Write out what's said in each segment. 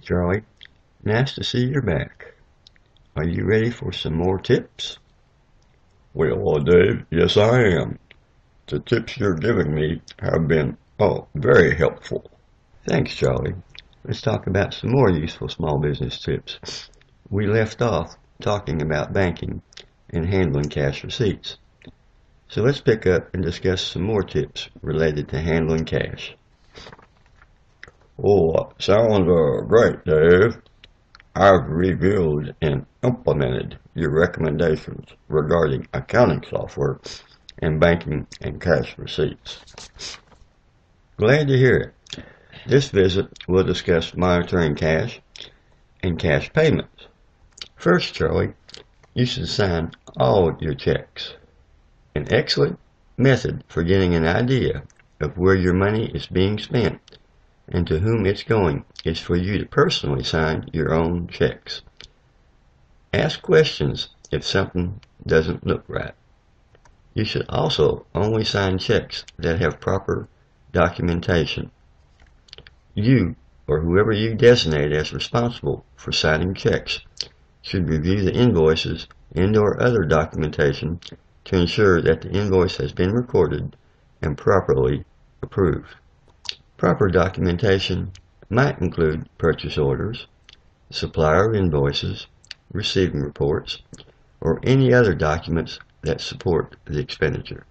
Charlie. Nice to see you're back. Are you ready for some more tips? Well, Dave, yes I am. The tips you're giving me have been, very helpful. Thanks, Charlie. Let's talk about some more useful small business tips. We left off talking about banking and handling cash receipts. So let's pick up and discuss some more tips related to handling cash. Oh, sounds great, Dave. I've reviewed and implemented your recommendations regarding accounting software and banking and cash receipts. Glad to hear it. This visit will discuss monitoring cash and cash payments. First, Charlie, you should sign all your checks. An excellent method for getting an idea of where your money is being spent and to whom it's going is for you to personally sign your own checks. Ask questions if something doesn't look right. You should also only sign checks that have proper documentation. You, or whoever you designate as responsible for signing checks, should review the invoices and/or other documentation to ensure that the invoice has been recorded and properly approved. Proper documentation might include purchase orders, supplier invoices, receiving reports, or any other documents that support the expenditure.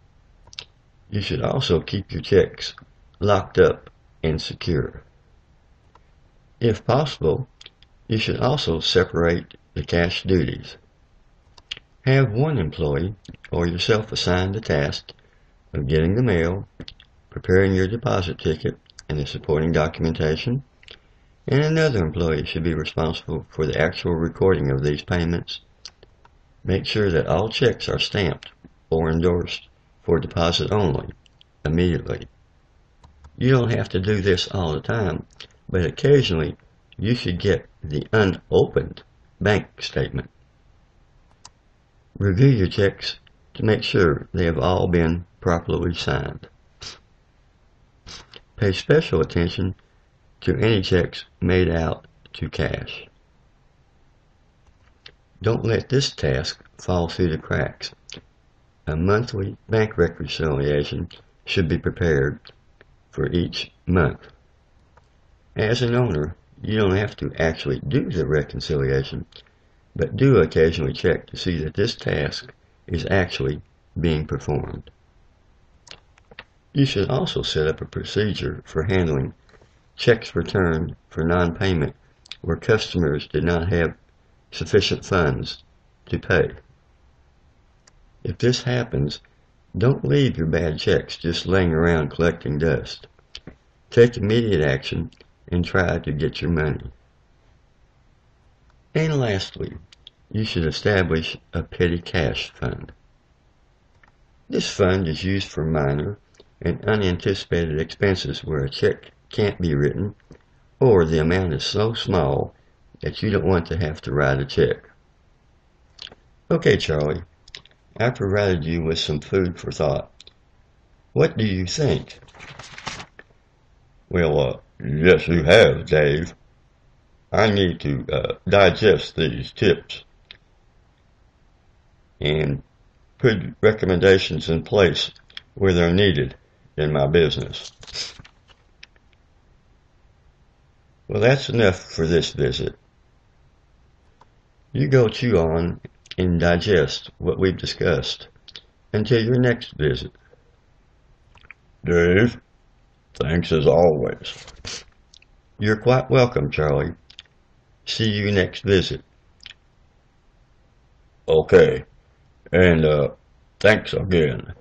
You should also keep your checks locked up and secure. If possible, you should also separate the cash duties. Have one employee or yourself assign the task of getting the mail, preparing your deposit ticket and the supporting documentation, and another employee should be responsible for the actual recording of these payments. Make sure that all checks are stamped or endorsed for deposit only, immediately. You don't have to do this all the time, but occasionally you should get the unopened bank statement. Review your checks to make sure they have all been properly signed. Pay special attention to any checks made out to cash. Don't let this task fall through the cracks. A monthly bank reconciliation should be prepared for each month. As an owner, you don't have to actually do the reconciliation, but do occasionally check to see that this task is actually being performed. You should also set up a procedure for handling checks returned for non-payment where customers did not have sufficient funds to pay. If this happens, don't leave your bad checks just laying around collecting dust. Take immediate action and try to get your money. And lastly, you should establish a petty cash fund. This fund is used for minor and unanticipated expenses where a check can't be written or the amount is so small that you don't want to have to write a check. Okay, Charlie, I provided you with some food for thought. What do you think? Well, yes you have, Dave. I need to digest these tips and put recommendations in place where they're needed in my business. Well, that's enough for this visit. You go chew on and digest what we've discussed until your next visit. Dave, thanks as always. You're quite welcome, Charlie. See you next visit. Okay, and thanks again.